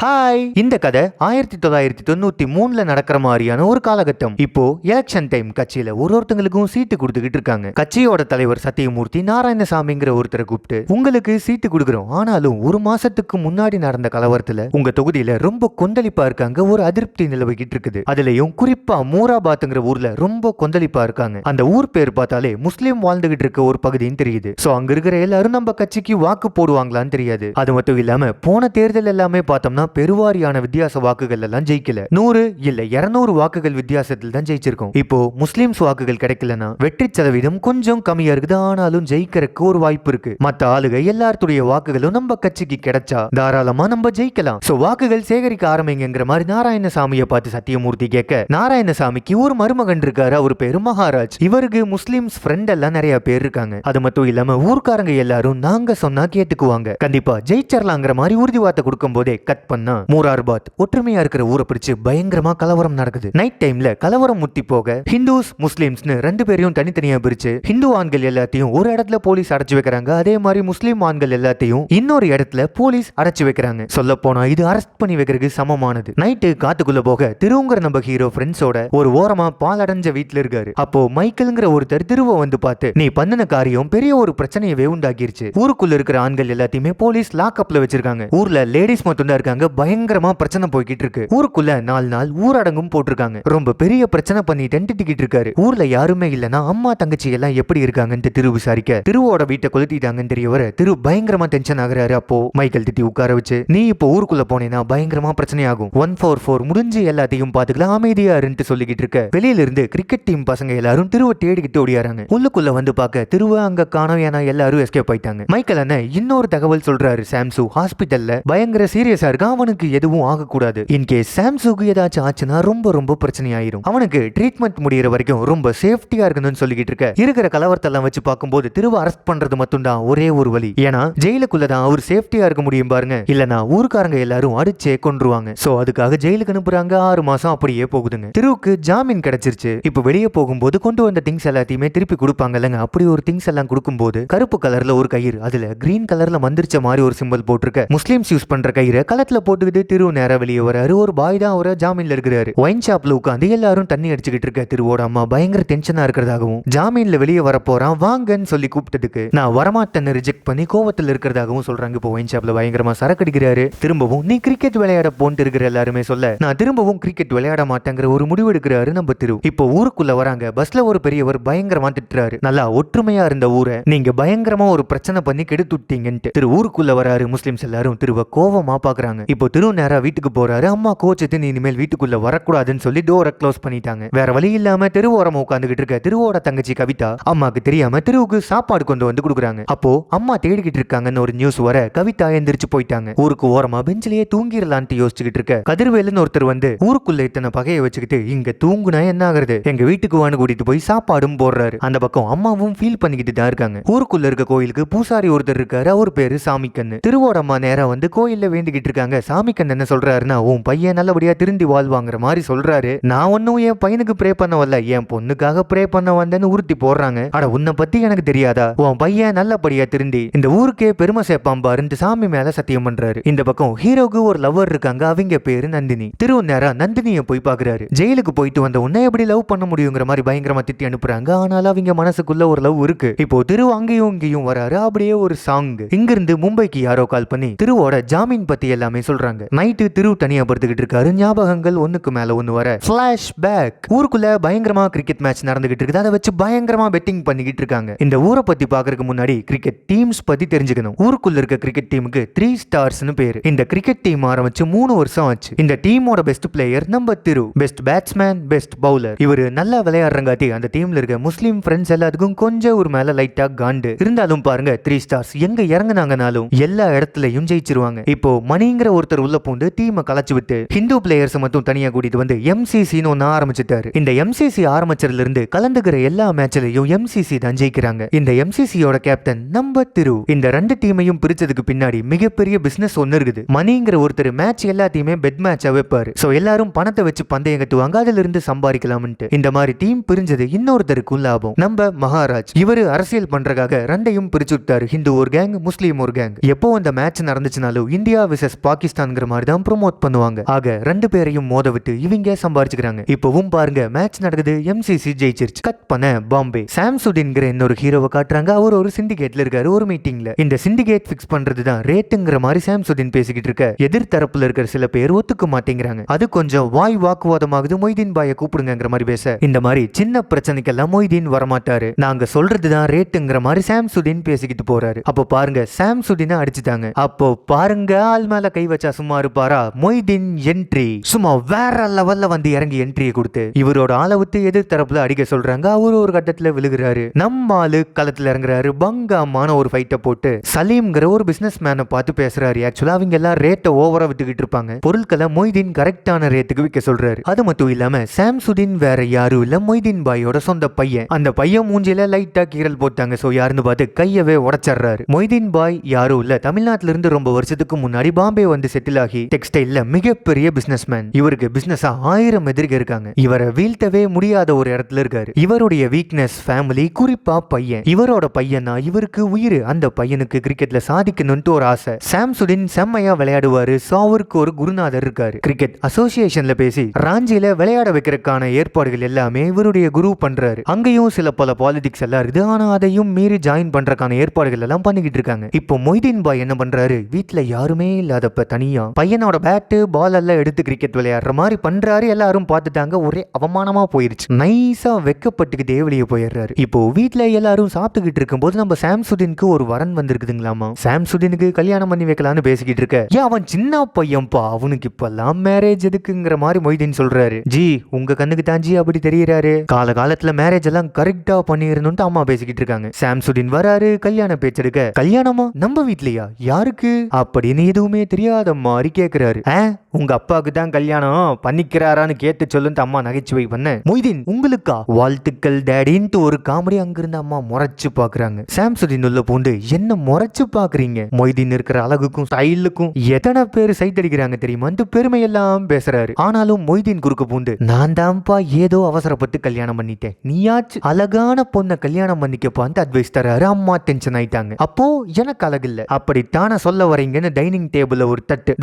Hi. இந்த கதை 1993ல நடக்கிற மாதிரியான ஒரு காலகட்டம். இப்போ எலெக்ஷன் டைம். கட்சியில ஒருத்தங்களுக்கும் சீட்டு கொடுத்துக்கிட்டு இருக்காங்க. கட்சியோட தலைவர் சத்தியமூர்த்தி நாராயணசாமிங்கிற ஒருத்தரை கூப்பிட்டு உங்களுக்கு சீட்டு கொடுக்குறோம், ஆனாலும் ஒரு மாசத்துக்கு முன்னாடி நடந்த கலவரத்துல உங்க தொகுதியில ரொம்ப கொந்தளிப்பா இருக்காங்க, ஒரு அதிருப்தி நிலவிக்கிட்டு இருக்குது. அதுலயும் குறிப்பா மூராபாத்ங்கிற ஊர்ல ரொம்ப கொந்தளிப்பா இருக்காங்க. அந்த ஊர் பேர் பார்த்தாலே முஸ்லீம் வாழ்ந்துகிட்டு இருக்க ஒரு பகுதின்னு தெரியுது. சோ அங்க இருக்கிற எல்லாரும் நம்ம கட்சிக்கு வாக்கு போடுவாங்களான்னு தெரியாது. அது மட்டும் இல்லாம போன தேர்தல் எல்லாமே பார்த்தோம்னா பெருவாரியான வித்தியாச வாக்குகள் எல்லாம் ஜெயிக்கல. 100 இல்ல 200 வாக்குகள் வித்தியாசத்தில் தான் ஜெயிச்சிருக்கும். இப்போ முஸ்லிம்ஸ் வாக்குகள் கிடைக்கலனா வெற்றி சதவீதம் கொஞ்சம் கம்மியா இருக்குது, ஆனாலும் ஜெயிக்கிறதுக்கு ஒரு வாய்ப்பு இருக்கு. மத்த ஆளுக எல்லாருடைய வாக்குகளும் நம்ம கட்சிக்கு கிடைச்சா தாராளமா நம்ம ஜெயிக்கலாம். சோ வாக்குகள் சேகரிக்க ஆரம்பிங்கிற மாதிரி நாராயணசாமியை பார்த்து சத்தியமூர்த்தி கேட்க, நாராயணசாமிக்கு ஒரு மருமகன் இருக்காரு, அவர் பேரு மகாராஜ். இவருக்கு முஸ்லிம்ஸ் ஃப்ரெண்ட் எல்லாம் நிறைய பேர் இருக்காங்க. அது மட்டும் இல்லாம ஊர்க்காரங்க எல்லாரும் நாங்க சொன்னா கேட்டுக்குவாங்க, கண்டிப்பா ஜெயிச்சர்லாங்கிற மாதிரி உறுதி வார்த்தை கொடுக்கும் போதே கட் பண்ணா மூரார்பாத் ஒற்றுமையா இருக்கிற ஊரை பிடிச்சு பயங்கரமா கலவரம் நடக்குது. நைட் டைம்ல கலவரம் முத்தி போக ஹிந்துஸ் முஸ்லிம்ஸ்னு ரெண்டு பேரையும் தனித்தனியா பிரிச்சு ஹிந்து ஆண்கள் எல்லாத்தையும் ஒரு இடத்துல போலீஸ் அடைச்சு வைக்கிறாங்க. அதே மாதிரி முஸ்லீம் ஆண்கள் எல்லாத்தையும் இன்னொரு இடத்துல போலீஸ் அடைச்சு வைக்கிறாங்க. சொல்ல போனா இது அரெஸ்ட் பண்ணி வைக்கிறதுக்கு சமமானது. நைட்டு காத்துக்குள்ள போக திருவுங்கிற நம்ம ஹீரோ ஃப்ரெண்ட்ஸோட ஒரு ஓரமா பால் அடைஞ்ச வீட்டுல இருக்காரு. அப்போ மைக்கேல்ங்கிற ஒருத்தர் திருவ வந்து பார்த்து நீ பண்ணின காரியம் பெரிய ஒரு பிரச்சனையவே உண்டாக்கிருச்சு, ஊருக்குள்ள இருக்கிற ஆண்கள் எல்லாத்தையுமே போலீஸ் லாக்அப்ல வச்சிருக்காங்க, ஊர்ல லேடிஸ் மட்டும் தான் இருக்காங்க, பயங்கரமா பிரச்சனை போய்கிட்டு இருக்கு, ஊருக்குள்ள 4 நாள் ஊரடங்கும் போட்டிருக்காங்க, ரொம்ப பெரிய பிரச்சனை பண்ணி திட்டிக்கிட்டு இருக்காரு. ஊர்ல யாருமே இல்லனா அம்மா தங்கச்சி எல்லாம் எப்படி இருக்காங்கன்னு திரு விசாரிக்க திருவோட வீட்டை கொளுத்திட்டாங்கன்னு தெரியவர திரு பயங்கரமா டென்ஷன் ஆகுறாரு. அப்போ மைக்கேல் திட்டி உட்கார வச்சு நீ இப்போ ஊருக்குள்ள போனேன்னா பயங்கரமா பிரச்சனை ஆகும், 144 முடிஞ்சு எல்லாத்தையும் பாத்துக்கலாம், அமைதியா இருந்து சொல்லிக்கிட்டு இருக்க வெளியில இருந்து கிரிக்கெட் டீம் பசங்க எல்லாரும் திருவ தேடிக்கிட்டு ஓடியாராங்க. உள்ளுக்குள்ள வந்து பார்க்க திருவ அங்க காணோம், ஏன்னா எல்லாரும் எஸ்கேப் ஆயிட்டாங்க. மைக்கேல் அண்ணன் இன்னொரு தகவல் சொல்றாரு, சாம்சு ஹாஸ்பிட்டல்ல பயங்கர சீரியஸா இருக்கு, அவனுக்கு எதுவும் ஆகக்கூடாது, இன்கேஸ் சாம்சுக்கு ஏதாச்சும் ஆச்சுன்னா ரொம்ப பிரச்சனை ஆயிரும், அவனுக்கு ட்ரீட்மெண்ட் முடியற வரைக்கும் ரொம்ப சேஃப்டியா இருக்கணும்னு சொல்லிக்கிட்டு இருக்க. இருக்கிற கலவரத்தெல்லாம் வச்சு பார்க்கும்போது திருவ அரெஸ்ட் பண்றது மட்டும் தான் ஒரே ஒரு வழி, ஏன்னா ஜெயிலுக்குள்ளதான் அவர் சேஃப்டியா இருக்க முடியும் பாருங்க, இல்லனா ஊருக்காரங்க எல்லாரும் அடிச்சே கொன்றுவாங்க. சோ அதுக்காக ஜெயிலுக்கு அனுப்புறாங்க. 6 மாசம் அப்படியே போகுதுங்க. திருவுக்கு ஜாமீன் கிடைச்சிருச்சு. இப்ப வெளியே போகும்போது கொண்டு வந்த திங்ஸ் எல்லாத்தையுமே திருப்பி கொடுப்பாங்கல்லங்க, அப்படி ஒரு திங்ஸ் எல்லாம் கொடுக்கும்போது கருப்பு கலர்ல ஒரு கயிறு, அதுல கிரீன் கலர்ல மந்திரிச்ச மாதிரி ஒரு சிம்பிள் போட்டிருக்க முஸ்லிம்ஸ் யூஸ் பண்ற கயிறை களத்துல போட்டுக்கிட்டு திரு நேரா வெளியே வராரு. ஒரு பாய் தான் அவரை ஜாமீன்ல இருக்கிறாரு. ஒயின் ஷாப்ல உட்காந்து எல்லாரும் தண்ணி அடிச்சுக்கிட்டு இருக்க திருவோட அம்மா பயங்கர டென்ஷனா இருக்கிறதாகவும் ஜாமீன்ல வெளியே வர போறான் வாங்கன்னு சொல்லி கூப்பிட்டதுக்கு நான் வரமாட்டேன்னு ரிஜெக்ட் பண்ணி கோவத்தில் இருக்கிறதாகவும் சொல்றாங்க. இப்போ ஒயின் ஷாப்ல பயங்கரமா சரக்கு அடிக்கிறாரு. திரும்பவும் நீ கிரிக்கெட் விளையாட போன்ட்டு இருக்கிற எல்லாருமே சொல்ல நான் திரும்பவும் கிரிக்கெட் விளையாட மாட்டேங்கிற ஒரு முடிவு எடுக்கிறாரு நம்ம திரு. இப்போ ஊருக்குள்ள வராங்க. பஸ்ல ஒரு பெரியவர் பயங்கரமா திட்டுறாரு, நல்லா ஒற்றுமையா இருந்த ஊரை நீங்க பயங்கரமா ஒரு பிரச்சனை பண்ணி கெடுத்துட்டீங்கன்ட்டு. திரு ஊருக்குள்ள வராரு. முஸ்லிம்ஸ் எல்லாரும் திருவ கோவமா பாக்குறாங்க. இப்போ திரு நேரா வீட்டுக்கு போறாரு. அம்மா கோச்சிட்டு நீ இனிமேல் வீட்டுக்குள்ள வரக்கூடாதுன்னு சொல்லி டோரை க்ளோஸ் பண்ணிட்டாங்க. வேற வழி இல்லாம திருவோரமா உட்காந்துக்கிட்டு இருக்க திருவோட தங்கச்சி கவிதா அம்மாக்கு தெரியாம திருவுக்கு சாப்பாடு கொண்டு வந்து கொடுக்குறாங்க. அப்போ அம்மா தேடிக்கிட்டு இருக்காங்கன்னு ஒரு நியூஸ் வர கவிதா எந்திரிச்சு போயிட்டாங்க. ஊருக்கு ஓரமா பெஞ்சிலேயே தூங்கிடலான்ட்டு யோசிச்சுக்கிட்டு இருக்க கதிர்வேலுன்னு ஒருத்தர் வந்து ஊருக்குள்ள இத்தனை பகையை வச்சுக்கிட்டு இங்க தூங்குனா என்ன ஆகுறது, எங்க வீட்டுக்கு வான்னு கூட்டிட்டு போய் சாப்பாடும் போடுறாரு. அந்த பக்கம் அம்மாவும் ஃபீல் பண்ணிக்கிட்டு தான் இருக்காங்க. ஊருக்குள்ள இருக்க கோயிலுக்கு பூசாரி ஒருத்தர் இருக்காரு, அவர் பேரு சாமிக்கண்ணு. திருவோட அம்மா நேரா வந்து கோயில்ல வேண்டிக்கிட்டு இருக்காங்க. சாமிக்கண்ணு என்ன சொல்றாருன்னா உன் பையன் நல்லபடியா திருந்தி வாழ்வாங்கிற மாதிரி சொல்றாரு. நான் ஒன்னும் என் பையனுக்கு ப்ரே பண்ண வரல, என் பொண்ணுக்காக ப்ரே பண்ண வந்தேன்னு உறுத்தி போடுறாங்க. அட உன்னை பத்தி எனக்கு தெரியாதா, உன் பையன் நல்லபடியா திருந்தி இந்த ஊருக்கே பெருமை சேர்ப்பான் பாருன்னு சாமி மேல சத்தியம் பண்றாரு. இந்த பக்கம் ஹீரோக்கு ஒரு லவ்வர் இருக்காங்க, அவங்க பேரு நந்தினி. திரு நேரா நந்தினியை போய் பாக்குறாரு. ஜெயிலுக்கு போயிட்டு வந்த உன்னை எப்படி லவ் பண்ண முடியுங்கிற மாதிரி பயங்கரமா திட்டி அனுப்புறாங்க. ஆனாலும் அவங்க மனசுக்குள்ள ஒரு லவ் இருக்கு. இப்போ திரு அங்கேயும் இங்கேயும் வராரு. அப்படியே ஒரு சாங். இங்கிருந்து மும்பைக்கு யாரோ கால் பண்ணி திருவோட ஜாமீன் பத்தி எல்லாமே சொல்றாங்க. நைட்டு திரு தனியா படுத்துக்கிட்டு இருக்காரு. ஞாபகங்கள் ஒண்ணுக்கு மேல ஒண்ணு வர பிளாஷ் பேக். ஊருக்குள்ள பயங்கரமா கிரிக்கெட் மேட்ச் நடந்துகிட்டு இருக்குது. அதை வச்சு பயங்கரமா பெட்டிங் பண்ணிக்கிட்டு இருக்காங்க. இந்த ஊரை பத்தி பாக்குறதுக்கு முன்னாடி கிரிக்கெட் டீம்ஸ் பத்தி தெரிஞ்சுக்கணும். ஊருக்குள்ள இருக்க கிரிக்கெட் டீமுக்கு 3 ஸ்டார்ஸ்னு பேரு. இந்த கிரிக்கெட் டீம் ஆரம்பிச்சு 3 வருஷம் ஆச்சு. இந்த டீமோட பெஸ்ட் பிளேயர் நம்ம திரு, பெஸ்ட் பேட்ஸ்மேன், பெஸ்ட் பவுலர். இவரு நல்லா விளையாடுறங்காட்டி அந்த டீம்ல இருக்க முஸ்லீம் ஃப்ரெண்ட்ஸ் எல்லாத்துக்கும் கொஞ்சம் ஒரு மேல லைட்டா காண்டு இருந்தாலும் பாருங்க 3 ஸ்டார்ஸ் எங்க இறங்குனாங்கனாலும் எல்லா இடத்துலயும் ஜெயிச்சிருவாங்க. இப்போ மணிங்கிற ஒருத்தர் உள்ள பூந்து டீமை கலைச்சு விட்டு ஹிந்து பிளேயர்ஸ் மட்டும் தனியா கூட்டிட்டு வந்து எம்சிசின்னு ஒன்னு ஆரம்பிச்சிட்டாரு. இந்த எம்சிசி ஆரம்பிச்சதுல இருந்து கலந்துக்கிற எல்லா மேட்ச்லயும் எம்சிசி தான் ஜெயிக்கிறாங்க. இந்த எம்சிசியோட கேப்டன் நம்ம திரு. இந்த 2 டீமையும் பிரிச்சதுக்கு பின்னாடி மிகப்பெரிய பிசினஸ் ஒன்னு இருக்குது. மணிங்கிற ஒருத்தர் மேட்ச் எல்லாத்தையுமே பெட் மேட்சா வைப்பாரு. சோ எல்லாரும் பணத்தை வச்சு பந்தயம் கட்டுவாங்க, அதுல இருந்து சம்பாதிக்கலாம்னு. இந்த மாதிரி டீம் பிரிஞ்சது இன்னொருத்தருக்கும் லாபம். நம்ம மகாராஜ் இவரு அரசியல் பண்றதுக்காக 2யும் பிரிச்சு விட்டாரு. ஹிந்து ஒரு கேங், முஸ்லீம் ஒரு கேங். எப்போ அந்த மேட்ச் நடந்துச்சுனாலும் இந்தியா விசஸ் பாகிஸ்தான் பாகிஸ்தான்ங்கிற மாதிரி தான் ப்ரோமோட் பண்ணுவாங்க. ஆக ரெண்டு பேரையும் மோத விட்டு இவங்க சம்பாரிச்சுக்கிறாங்க. இப்பவும் பாருங்க மேட்ச் நடக்குது, எம்சிசி ஜெயிச்சிருச்சு. கட் பண்ண பாம்பே. சாம்சுடின்ங்கிற இன்னொரு ஹீரோவை காட்டுறாங்க. அவர் ஒரு சிண்டிகேட்ல இருக்காரு ஒரு மீட்டிங்ல. இந்த சிண்டிகேட் ஃபிக்ஸ் பண்றது தான் ரேட்டுங்கிற மாதிரி சாம்சுடின் பேசிக்கிட்டு இருக்க எதிர் தரப்புல இருக்கிற சில பேர் ஒத்துக்க மாட்டேங்கிறாங்க. அது கொஞ்சம் வாய் வாக்குவாதமாகுது. மொய்தீன் பாயை கூப்பிடுங்கிற மாதிரி பேச இந்த மாதிரி சின்ன பிரச்சனைக்கெல்லாம் மொய்தீன் வரமாட்டாரு. நாங்க சொல்றதுதான் ரேட்டுங்கிற மாதிரி சாம்சுடின் பேசிக்கிட்டு போறாரு. அப்போ பாருங்க சாம்சுடினை அடிச்சுட்டாங்க. அப்போ பாருங்க ஆள் மேல கை வச்சா சும்மா இருப்பாரா? மொய்தீன் என்ட்ரி சும்மா வேற லெவல்ல வந்து இறங்கி என்ட்ரியை கொடுத்து இவரோட ஆளை விட்டு எதிர் தரப்புல அடிக்க சொல்றாங்க. அவரு ஒரு கட்டத்துல விழுகிறாரு. நம்ம ஆளு களத்துல இறங்குறாரு. பங்கமான ஒரு ஃபைட்டை போட்டு சலீம்ங்கிற ஒரு பிசினஸ் மேனை பார்த்து பேசுறாரு. ஆக்சுவலா அவங்க எல்லாம் ரேட்டை ஓவரா விட்டுக்கிட்டு இருப்பாங்க. பொருட்களை மொய்தீன் கரெக்டான ரேட்டுக்கு விற்க சொல்றாரு. அது மட்டும் இல்லாம சாம்சுடின் வேற யாரும் இல்ல, மொய்தீன் பாயோட சொந்த பையன். அந்த பையன் மூஞ்சில லைட்டா கீரல் போட்டாங்க. சோ யாருன்னு பார்த்து கையவே உடைச்சறாரு. மொய்தீன் பாய் யாரும் இல்ல, தமிழ்நாட்டில இருந்து ரொம்ப வருஷத்துக்கு முன்னாடி பாம்பே வந்து செட்டில் ஆகி டெக்ஸ்டைல்ல மிகப்பெரிய பிசினஸ் மேன். இவருக்கு பிசினஸா 1000 எதிரிகள் இருக்காங்க. இவரை வீழ்த்தவே முடியாத ஒரு இடத்துல இருக்காரு. இவருடைய வீக்னஸ் ஃபேமிலி, குறிப்பா பையன். இவரோட பையனா இவருக்கு உயிர். அந்த பையனுக்கு கிரிக்கெட்ல சாதிக்கணும்னு ஒரு ஆசை. சாம்சுடின் செம்மையா விளையாடுவாரு. சோ அவருக்கு ஒரு குருநாதர் இருக்காரு. கிரிக்கெட் அசோசியேஷன்ல பேசி ராஞ்சியில விளையாட வைக்கிறதுக்கான ஏற்பாடுகள் எல்லாமே இவருடைய குரு பண்றாரு. அங்கேயும் சில பல பாலிடிக்ஸ் எல்லாம் இருக்குது. ஆனா அதையும் மீறி ஜாயின் பண்றதுக்கான ஏற்பாடுகள் எல்லாம் பண்ணிக்கிட்டு இருக்காங்க. இப்போ மொய்தீன் பாய் என்ன பண்றாரு? வீட்டுல யாருமே இல்லாதப்ப தனியா பையனோட பேட்டு பால் எல்லாம் எடுத்து கிரிக்கெட் விளையாடுற மாதிரி பண்றாரு. எல்லாரும் பார்த்துட்டாங்க. ஒரே அவமானமா போயிருச்சு. நைஸா வெக்கப்பட்டுக்கிட்டே வெளியே போயிடுறாரு. இப்போ வீட்டுல எல்லாரும் சாப்பிட்டுக்கிட்டு இருக்கும்போது நம்ம சாம்சுடினுக்கு ஒரு வரன் வந்திருக்குதுங்களாமா. சாம்சுடினுக்கு கல்யாணம் பண்ணி வைக்கலாம்னு பேசிக்கிட்டு இருக்க, ஏன் அவன் சின்ன பையன்பா, அவனுக்கு இப்பெல்லாம் மேரேஜ் எதுக்குங்கிற மாதிரி மொய்தீன் சொல்றாரு. ஜி உங்க கண்ணுக்கு தாஞ்சி அப்படி தெரியறாரு, காலகாலத்துல மேரேஜ் எல்லாம் கரெக்டா பண்ணிரணும்னு அம்மா பேசிக்கிட்டு இருக்காங்க. சாம்சுடின் வராரு. கல்யாண பேச்செடுக்க, கல்யாணமா நம்ம வீட்லயா, யாருக்கு அப்படின்னு எதுவுமே தெரியாத மாதிரி கேக்குறாரு. உங்க அப்பாவுக்கு தான் கல்யாணம் பண்ணிக்கிறாரான்னு கேட்டு சொல்லுன்னு அம்மா நகைச்சுவை பண்ண, மொய்தீன் உங்களுக்கா, வாழ்த்துக்கள் டேடின்ட்டு ஒரு காமெடி. அங்கிருந்து அம்மா முறைச்சு பாக்குறாங்க. சாம்சுடின் உள்ள பூண்டு, என்ன முறைச்சு பாக்குறீங்க? மொய்தீன் இருக்கிற அழகுக்கும் ஸ்டைலுக்கும் எத்தனை பேர் சைட் அடிக்கிறாங்க தெரியுமா? பெருமை எல்லாம் பேசுறாரு. ஆனாலும் மொய்தீன் குறுக்க பூண்டு, நான் தான்ப்பா ஏதோ அவசரப்பட்டு கல்யாணம் பண்ணிட்டேன், நீயாச்சு அழகான பொண்ணை கல்யாணம் பண்ணிக்கப்பான்னு அட்வைஸ் தராரு. அம்மா டென்ஷன் ஆயிட்டாங்க. அப்போ எனக்கு அழகு இல்ல அப்படித்தான சொல்ல வரீங்கன்னு டைனிங் டேபிள்ல ஒரு தட்டு,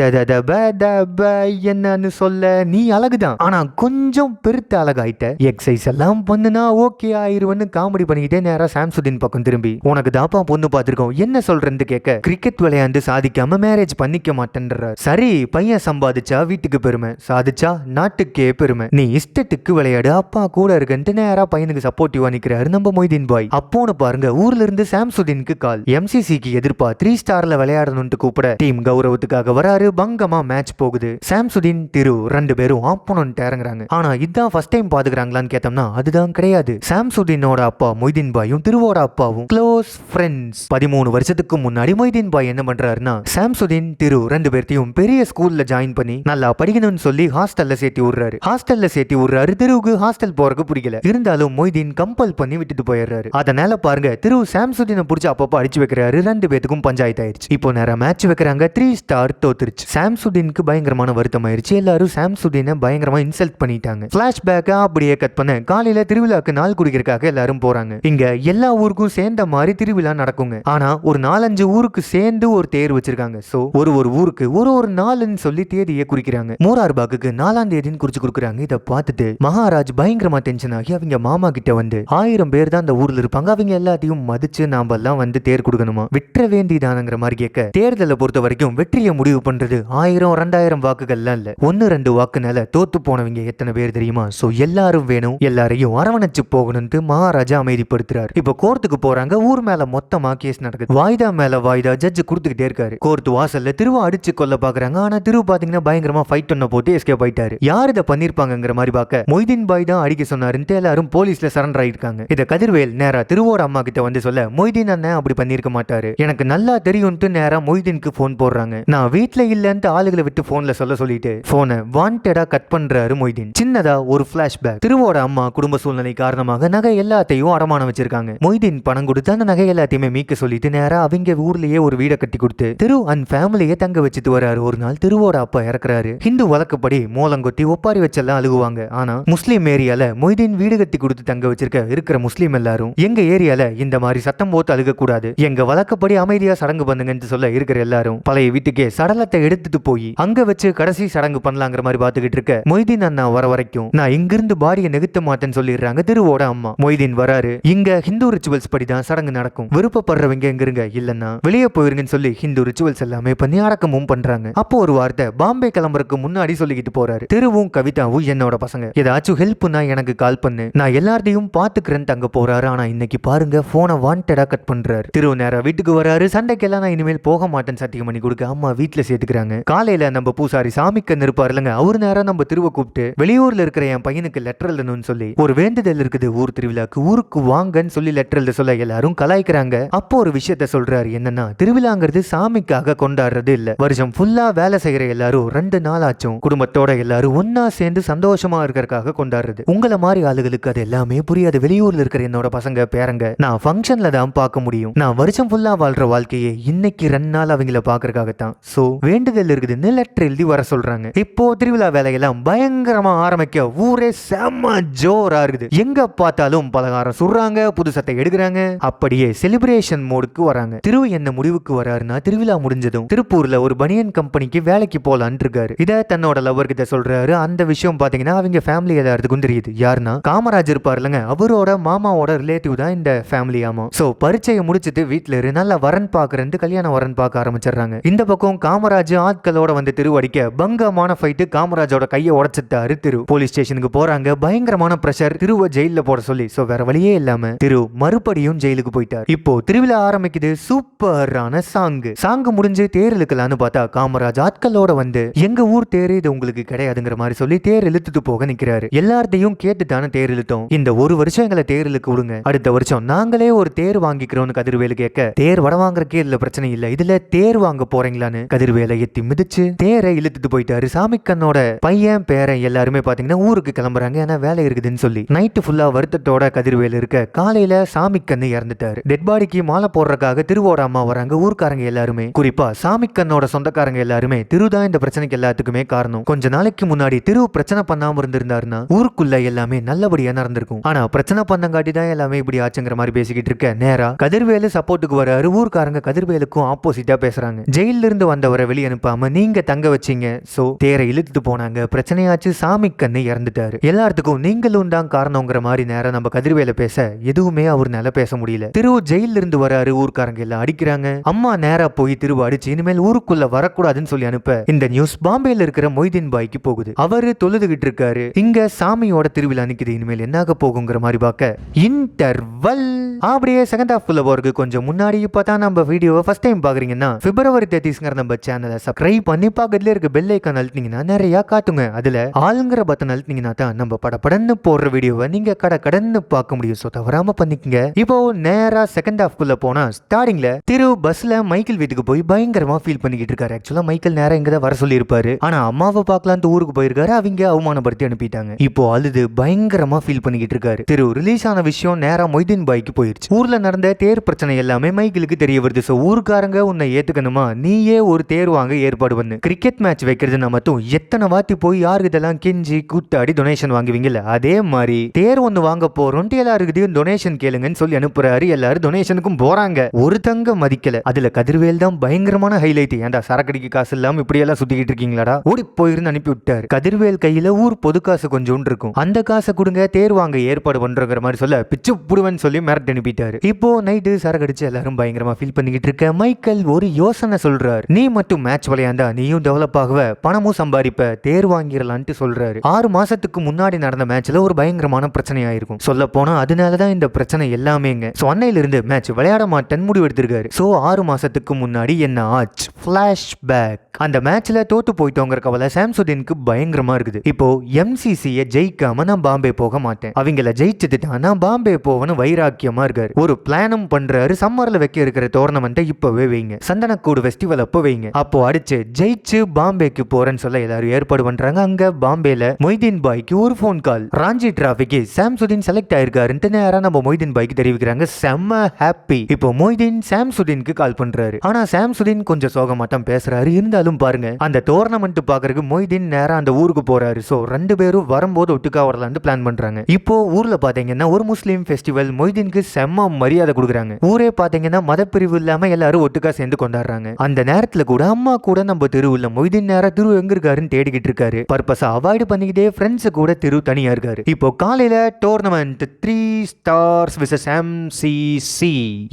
என்னன்னு சொல்ல, நீ அழகுதான் ஆனா கொஞ்சம் பெருத்த அழகாயிட்ட, எக்ஸசைஸ் எல்லாம் பண்ணுனா ஓகே ஆயிருவன்னு காமெடி பண்ணிக்கிட்டே நேரா சாம்சுடின் பக்கம் திரும்பி, உனக்கு தாப்பா பொண்ணு பார்த்திருக்கோம், என்ன சொல்றேன்னு கேட்க, கிரிக்கெட் விளையாண்டு சாதிக்காம மேரேஜ் பண்ணிக்க மாட்டேன்றார். சரி பையன் சம்பாதிச்சா வீட்டுக்கு பெருமை, சாதிச்சா நாட்டுக்கே பெருமை, நீ இஷ்டத்துக்கு விளையாடு, அப்பா கூட இருக்குன்ட்டு நேரா பையனுக்கு சப்போர்ட்டிவா நிக்கிறாரு நம்ம மொய்தீன் பாய். அப்போன்னு பாருங்க ஊர்ல இருந்து சாம்சுடினுக்கு கால். எம்சிசிக்கு எதிர்ப்பா 3 ஸ்டார்ல விளையாடணும்னு கூப்பிட டீம் கௌரவத்துக்காக வராரு. பங்கமா மேட்ச் போகுது. சாம்சுடின் திரு ரெண்டு பேரும் ஆப்போனன்ட் இறங்குறாங்க. ஆனா இதான் ஃபர்ஸ்ட் டைம் பாத்துக்கிறாங்களான்னு கேட்டோம்னா அதுதான் கிடையாது. சாம்சுடினோட அப்பா மொய்தீன் பாயும் திருவோட அப்பாவும் க்ளோஸ் ஃப்ரெண்ட்ஸ். 13 வருஷத்துக்கு முன்னாடி மொய்தீன் பாய் என்ன பண்றாருன்னா, சாம்சுடின் திரு ரெண்டு பேர்த்தையும் பெரிய ஸ்கூல்ல ஜாயின் பண்ணி நல்லா படிக்கணும்னு சொல்லி ஹாஸ்டல்ல சேர்த்தி விடுறாரு. திருவுக்கு ஹாஸ்டல் போறதுக்கு பிடிக்கல. இருந்தாலும் மொய்தீன் கம்பல் பண்ணி விட்டுட்டு போயிடுறாரு. அதனால பாருங்க திரு சாம்சுடினை புடிச்சு அப்பப்போ அடிச்சு வைக்கிறாரு. ரெண்டு பேத்துக்கும் பஞ்சாயத்து ஆயிருச்சு. இப்போ நேரம் மேட்ச் வைக்கிறாங்க. 3 ஸ்டார் தோத்துருச்சு. சாம்சுடினுக்கு பயங்கரமான வருத்தம் ஆயிருச்சு. எல்லாரும் சாம்சுடினை பயங்கரமா இன்சல்ட் பண்ணிட்டாங்க. பிளாஷ்பேக் அப்படியே கட் பண்ண, காலையில திருவிழாக்கு நாள் குடிக்கிறதுக்காக எல்லாரும் போறாங்க. இங்க எல்லா ஊருக்கும் சேர்ந்த மாதிரி திருவிழா நடக்குங்க. ஆனா ஒரு 4-5 ஊருக்கு சேர்ந்து ஒரு தேர் வச்சிருக்காங்க. சோ ஒரு ஊருக்கு ஒரு நாள்னு சொல்லி தேதியை குறிக்கிறாங்க. மோரார்பாக்கு 4ஆம் தேதின்னு குறிச்சு கொடுக்குறாங்க. இதை பார்த்துட்டு மகாராஜ் பயங்கரமா டென்ஷன் ஆகி அவங்க மாமா கிட்ட வந்து, 1000 பேர் தான் அந்த ஊர்ல இருப்பாங்க, அவங்க எல்லாத்தையும் மதிச்சு நாம எல்லாம் வந்து தேர் கொடுக்கணுமா, விற்ற வேண்டியதானங்கிற மாதிரி கேட்க, தேர்தலை பொறுத்த வரைக்கும் வெற்றியை முடிவு பண்றது 1000-2000 வாக்குகள்லாம் இல்ல, 1-2 வாக்குனால தோத்து போனவங்க எத்தனை பேர் தெரியுமா? சோ எல்லாரும் வேணும், எல்லாரையும் அரவணைச்சு போகணும்னு மகாராஜா அமைதிப்படுத்துறாரு. இப்ப கோர்ட்டுக்கு போறாங்க. ஊர் மேல மொத்தமா கேஸ் நடக்குது. வாய்தா மேல வாய்தா ஜட்ஜ் கொடுத்துக்கிட்டே இருக்காரு. கோர்ட் வாசல்ல திருவ அடிச்சு கொல்ல பாக்குறாங்க. ஆனா திரு பாத்தீங்கன்னா பயங்கரமா ஃபைட் பண்ண போட்டு எஸ்கேப் ஆயிட்டாரு. யார் இதை பண்ணிருப்பாங்கிற மாதிரி பார்க்க, மொய்தீன் பாய் தான் அடிக்க சொன்னாருன்னு எல்லாரும் போலீஸ்ல சரண்டர் ஆயிருக்காங்க. இத கதிர்வேல் நேரா திருவோட அம்மா கிட்ட வந்து சொல்ல, மொய்தீன் அண்ணன் அப்படி பண்ணிருக்க மாட்டாரு, எனக்கு நல்லா தெரியும்ட்டு நேரா மொய்தீனுக்கு போன் போடுறாங்க. நான் வீட்ல இல்லன்ட்டு ஆளுகளை விட்டு போன்ல சொல்லிட்டு போனை வாண்டடா கட் பண்றாரு மொய்தீன். சின்னதா ஒரு பிளாஷ்பேக். திருவோட அம்மா குடும்ப சூழ்நிலை காரணமாக நகை எல்லாத்தையும் அடமானம் வச்சிருக்காங்க. மொய்தீன் பணம் கொடுத்து அந்த நகை எல்லாத்தையுமே மீட்க சொல்லிட்டு நேரா அவங்க ஊர்லயே ஒரு வீடை கட்டி கொடுத்து திரு அண்ட் ஃபேமிலியை தங்க வச்சுட்டு வராரு. ஒரு நாள் திருவோட அப்பா இறக்குறாரு. ஹிந்து வழக்கப்படி மோலங்கொட்டி ஒப்பாரி வச்செல்லாம் அழுகுவாங்க. ஆனா முஸ்லீம் ஏரியால மொய்தீன் வீடு கட்டி கொடுத்து தங்க வச்சிருக்க இருக்கிற முஸ்லீம் எல்லாரும், எங்க ஏரியால இந்த மாதிரி சத்தம் போட்டு அழுக கூடாது, எங்க வழக்கப்படி அமைதியா சடங்கு பண்ணுங்கன்னு சொல்ல இருக்கிற எல்லாரும் பழைய வீட்டுக்கே சடல சடலத்தை எடுத்துட்டு போய் அங்க வச்சு கடைசி சடங்கு பண்ணலாங்கிற மாதிரி பாத்துக்கிட்டு இருக்க மொய்தீன் அண்ணா வர வரைக்கும் நான் இங்கிருந்து பாடியை நிறுத்த மாட்டேன்னு சொல்லிடுறாங்க திருவோட அம்மா. மொய்தீன் வராரு. இங்க ஹிந்து ரிச்சுவல்ஸ் படிதான் சடங்கு நடக்கும், விருப்பப்படுறவங்க எங்க இருங்க, இல்லன்னா வெளியே போயிருங்கன்னு சொல்லி ஹிந்து ரிச்சுவல்ஸ் எல்லாமே பண்ணி அடக்கமும் பண்றாங்க. அப்போ ஒரு வார்த்தை பாம்பே கிளம்புறதுக்கு முன்னாடி சொல்லிக்கிட்டு போறாரு. திருவும் கவிதாவும் என்னோட பசங்க, ஏதாச்சும் ஹெல்ப்னா எனக்கு கால் பண்ணு, நான் எல்லாரையும் பாத்துக்கிறேன்னு தங்க போறாரு. ஆனா இன்னைக்கு பாருங்க போனை வாண்டடா கட் பண்றாரு. திரு நேரா வீட்டுக்கு வராரு. சண்டைக்கெல்லாம் நான் இனிமேல் போக மாட்டேன்னு சத்தியம் பண்ணி கொடுக்க அம்மா வீட்டுல சேர்த்துக்கிறாங்க. காலையில நம்ம பூசாரி சாமிக்கன் இருப்பாரு இல்லங்க, அவரு நேரம் நம்ம திருவை கூப்பிட்டு வெளியூர்ல இருக்கிற என் பையனுக்கு லெட்டர் எழுதணும்னு சொல்லி ஒரு வேண்டுதல் இருக்குது ஊர் திருவிழாக்கு, ஊருக்கு வாங்கன்னு சொல்லி லெட்டர் எழுத சொல்ல எல்லாரும் கலாய்க்கிறாங்க. அப்போ ஒரு விஷயத்த சொல்றாரு, என்னன்னா திருவிழாங்கிறது சாமிக்காக கொண்டாடுறது இல்ல, வருஷம் ஃபுல்லா வேலை செய்யற எல்லாரும் 2 நாள் ஆச்சும் குடும்பத்தோட எல்லாரும் ஒன்னா சேர்ந்து சந்தோஷமா இருக்கிறதுக்காக கொண்டாடுறது. உங்களை மாதிரி ஆளுகளுக்கு அது எல்லாமே புரியாது. வெளியூர்ல இருக்கிற என்னோட பசங்க பேரங்க நான் ஃபங்க்ஷன்ல தான் பார்க்க முடியும், நான் வருஷம் ஃபுல்லா வாழ்ற வாழ்க்கையே இன்னைக்கு 2 நாள் அவங்கள பாக்குறதுக்காகத்தான். சோ வேண்டுதல் இருக்குதுன்னு லெட்டர் எழுதி வர சொல்றாங்க. இப்போ திருவிழா வேலையெல்லாம் பயங்கரமா ஆரம்பிக்க ஊரே செம்ம ஜோரா இருக்குது. எங்க பார்த்தாலும் பலகாரம் சுடுறாங்க, புது சட்டை எடுக்கிறாங்க, அப்படியே செலிப்ரேஷன் மோடுக்கு வராங்க. திரு என்ன முடிவுக்கு வராருன்னா திருவிழா முடிஞ்சதும் திருப்பூர்ல ஒரு பனியன் கம்பெனிக்கு வேலைக்கு போலான்னு இருக்காரு. இத தன்னோட லவர் கிட்ட சொல்றாரு. அந்த விஷயம் பாத்தீங்கன்னா அவங்க ஃபேமிலி எல்லாருக்கும் தெரியுது. யாருன்னா காமராஜ் இருப்பார் இல்லங்க, அவரோட மாமாவோட ரிலேட்டிவ் தான் இந்த ஃபேமிலி. ஆமா. சோ பரீட்சையை முடிச்சிட்டு வீட்டுல இரு, நல்ல வரன் பாக்குறேன்னு கல்யாண வரன் பார்க்க ஆரம்பிச்சிடுறாங்க. இந்த பக்கம் காமராஜ் ஆட்களோட வந்து திரு அடிக்க பங்கமான ஃபைட்டு, காமராஜோட கையை உடைச்சிட்டாரு திரு. போலீஸ் ஸ்டேஷனுக்கு போறாங்க. பயங்கரமான பிரஷர், திருவை ஜெயில போட சொல்லி. சோ வேற வழியே இல்லாம திரு மறுபடியும் ஜெயிலுக்கு போயிட்டார். இப்போ திருவிழா ஆரம்பிக்குது. சூப்பரான சாங்கு முடிஞ்சு தேர் இழுக்கலான்னு பார்த்தா காமராஜ் ஆட்களோட வந்து எங்க ஊர் தேர் இது உங்களுக்கு கிடையாதுங்கிற மாதிரி சொல்லி தேர் இழுத்துட்டு போக நிக்கிறாரு. எல்லார்த்தையும் கேட்டுட்டான தேர் இழுத்தோம், இந்த ஒரு வருஷம் எங்களை தேர் இழுக்க விடுங்க, அடுத்த வருஷம் நாங்களே ஒரு தேர் வாங்கிக்கிறோம்னு கதிர்வேலு கேட்க, தேர் வட வாங்குறக்கே இல்ல பிரச்சனை இல்ல, இதுல தேர் வாங்க போறீங்களான்னு கதிர்வேலை எத்தி மிதிச்சு தேரை இழுத்துட்டு போயிட்டாரு. சாமிக்கண்ணோட பையன் பேரன் எல்லாருமே பாத்தீங்கன்னா ஊருக்கு கிளம்புறாங்க, ஏன்னா வேலை இருக்குதுன்னு சொல்லி. நைட்டு ஃபுல்லா வருத்தத்தோட கதிர்வேல் இருக்க காலையில சாமிக்கண்ணு இறந்துட்டாரு. டெட் பாடிக்கு மாலை போடுறதுக்காக திருவோட அம்மா வராங்க. ஊர்க்காரங்க எல்லாருமே, குறிப்பா சாமிக்கண்ணோட சொந்தக்காரங்க எல்லாருமே திருதான் இந்த பிரச்சனைக்கு எல்லாத்துக்குமே காரணம். கொஞ்ச நாளைக்கு முன்னாடி திரு பிரச்சனை பண்ணாம இருந்திருந்தாருன்னா ஊருக்குள்ள எல்லாமே நல்லபடியா நடந்திருக்கும். ஆனா பிரச்சனை பண்ணங்காட்டி தான் எல்லாமே இப்படி ஆச்சுங்கிற மாதிரி பேசிக்கிட்டு இருக்க நேரா கதிர்வேலு சப்போர்ட்டுக்கு வராரு. ஊர்க்காரங்க கதிர்வேலுக்கும் ஆப்போசிட்டா பேசுறாங்க. ஜெயில இருந்து வந்தவரை வெளியே அனுப்பாம நீங்க தங்க வச்சீங்க, சோ தேரை இழுத்துட்டு போனாங்க, பிரச்சனையாச்சு, சாமிக்கண்ணு இறந்துட்டாரு, எல்லாத்துக்கும் நீங்களும் தான் காரணங்கிற மாதிரி நேரம் நம்ம கதிர்வேல பேச எதுவுமே அவர்னால பேச முடியல. திரு ஜெயில இருந்து வராரு. ஊர்க்காரங்க எல்லாம் அடிக்கிறாங்க. அம்மா நேரா போய் திருவ அடிச்சு இனிமேல் ஊருக்குள்ள வரக்கூடாதுன்னு சொல்லி அனுப்ப இந்த நியூஸ் பாம்பேல இருக்கிற மொய்தீன் பாய்க்கு போகுது. அவரு தொழுதுகிட்டு இருக்காரு. இங்க சாமியோட திருவிழா நிக்குது. இனிமேல் என்னாக போகுங்கிற மாதிரி பார்க்க இன்டர்வல் அப்படியே செகண்ட் ஹாஃப்ல போறதுக்கு கொஞ்சம் முன்னாடி. இப்பதான் நம்ம வீடியோவை ஃபர்ஸ்ட் டைம் பாக்குறீங்கன்னா February 30ங்கிற நம்ம சேனலை சப்ஸ்கிரைப் பண்ணி பக்கத்துல இருக்க பெல் ஐகான் அழுத்தினீங்கன்னா நிறைய காட்டுங்க. அதுல ஆளுங்கிற பட்டன் அழுத்தினீங்கன்னா தான் நம்ம படப்படன்னு போடுற வீடியோவை நீங்க கடன்னு பார்க்க முடியும். சோ தவறாம பண்ணிக்கங்க. இப்போ நேரா செகண்ட் ஹாஃப்குள்ள போனா ஸ்டார்டிங்ல திரு பஸ்ல மைக்கேல் வீட்டுக்கு போய் பயங்கரமா ஃபீல் பண்ணிக்கிட்டு இருக்காரு. ஆக்சுவலா மைக்கேல் நேரா இங்க வர சொல்லி இருப்பாரு. ஆனா அம்மாவை பார்க்கலான்ட்டு ஊருக்கு போயிருக்காரு. அவங்க அவமானப்படுத்தி அனுப்பிட்டாங்க. இப்போ அழுது பயங்கரமா ஃபீல் பண்ணிக்கிட்டு இருக்காரு. திரு ரிலீஸ் ஆன விஷயம் நேரா மொய்தீன் பாய்க்கு போயிருச்சு. ஊர்ல நடந்த தேர் பிரச்சனை எல்லாமே மைக்கேலுக்கு தெரிய வருது. சோ ஊருக்காரங்க உன்னை ஏத்துக்கணுமா, நீயே ஒரு தேர் வாங்க ஏற்பாடு பண்ணு, கிரிக்கெட் மேட்ச் வைக்கிறதுனா மட்டும் எத்தனை வாட்டி போய் யாருக்கு இதெல்லாம் கெஞ்சி கூத்தாடி டொனேஷன் வாங்குவீங்கல்ல, அதே மாதிரி தேர் ஒன்னு வாங்க போறோம், எல்லாருக்கிட்டையும் டொனேஷன் கேளுங்கன்னு சொல்லி அனுப்புறாரு. எல்லாரும் டொனேஷனுக்கும் போறாங்க. ஒரு தங்க மதிக்கல. அதுல கதிர்வேல் தான் பயங்கரமான ஹைலைட். ஏன்டா சரக்கடிக்கு காசு இல்லாம இப்படி எல்லாம் சுத்திக்கிட்டு இருக்கீங்களாடா, ஓடி போயிருந்து அனுப்பி விட்டாரு. கதிர்வேல் கையில ஊர் பொது காசு கொஞ்சம் இருக்கும், அந்த காசை கொடுங்க தேர் வாங்க ஏற்பாடு பண்றங்கிற மாதிரி சொல்ல பிச்சு புடுவன்னு சொல்லி மிரட்டி அனுப்பிட்டாரு. இப்போ நைட்டு சரக்கடிச்சு எல்லாரும் பயங்கரமா ஃபீல் பண்ணிக்கிட்டு இருக்க மைக்கேல் ஒரு யோசனை சொல்றாரு. நீ மட்டும் மேட்ச் விளையாண்டா நீயும் டெவலப் ஆகுவ, பணமும் சம்பாதிப்ப, தேர் வாங்கிடலான்ட்டு சொல்றாரு. 6 மாசத்துக்கு முன்னாடி நடந்த மேட்ச்ல ஒரு பயங்கரமான பிரச்சனை ஆயிருக்கும். சொல்ல போனா அதனாலதான் இந்த பிரச்சனை எல்லாமேங்க. சோ அன்னையில இருந்து மேட்ச் விளையாட மாட்டேன்னு முடிவு எடுத்திருக்காரு. சோ 6 மாசத்துக்கு முன்னாடி என்ன ஆச்சு, பிளாஷ்பேக். அந்த மேட்ச்ல தோத்து போயிட்டோங்கிற கவலை சாம்சுதீனுக்கு பயங்கரமா இருக்குது. இப்போ எம்சிசியை ஜெயிக்காம நான் பாம்பே போக மாட்டேன், அவங்கள ஜெயிச்சுட்டு நான் பாம்பே போவன்னு வைராக்கியமா இருக்காரு. ஒரு பிளானும் பண்றாரு. சம்மர்ல வைக்க இருக்கிற டோர்னமெண்ட்டை இப்பவே வைங்க, சந்தனக்கூடு ஃபெஸ்டிவல் அப்போ வைங்க, அப்போ அடிச்சு ஜெயிச்சு பாம்பேக்கு போறேன்னு சொல்ல எல்லாரும் ஏற்பாடு பண்றாங்க. அங்க பாம்பேல மொய்தீன் பாய்க்கு ஒரு போன் கால். ராஞ்சி டிராபிக்கு சாம்சுதீன் செலக்ட் ஆயிருக்காருன்னு நேரா நம்ம மொய்தீன் பாய்க்கு தெரிவிக்கிறாங்க. செம்ம ஹாப்பி. இப்போ மொய்தீன் சாம்சுதீனுக்கு கால் பண்றாரு. ஆனா சாம்சுதீன் கொஞ்சம் சோகமாட்டம் பேசுறாரு. இருந்தாலும் பாருங்க, அந்த டோர்னமெண்ட் பாக்குறதுக்கு மொய்தீன் நேரா அந்த ஊருக்கு போறாரு. சோ 2 பேரும் வரும்போது ஒட்டுக்கா வரலான்னு பிளான் பண்றாங்க. இப்போ ஊர்ல பாத்தீங்கன்னா ஒரு முஸ்லீம் ஃபெஸ்டிவல், மொய்தீனுக்கு செம்ம மரியாதை கொடுக்குறாங்க. ஊரே பாத்தீங்கன்னா மதப்பிரிவு இல்லாம எல்லாரும் ஒட்டுக்கா சேர்ந்து கொண்டாடுறாங்க. அந்த நேரத்துல கூட கூட அம்மா கூட நம்ம தெருவுல மொய்தீன் நேரா திரு எங்க இருக்காருன்னு தேடிக்கிட்டு இருக்காரு. பர்பஸா அவாய்ட் பண்ணிக்கிட்டே ஃப்ரெண்ட்ஸ் கூட திரு தனியா இருக்காரு. இப்போ காலையில டோர்னமெண்ட் 3 ஸ்டார்ஸ் விசஸ் MCC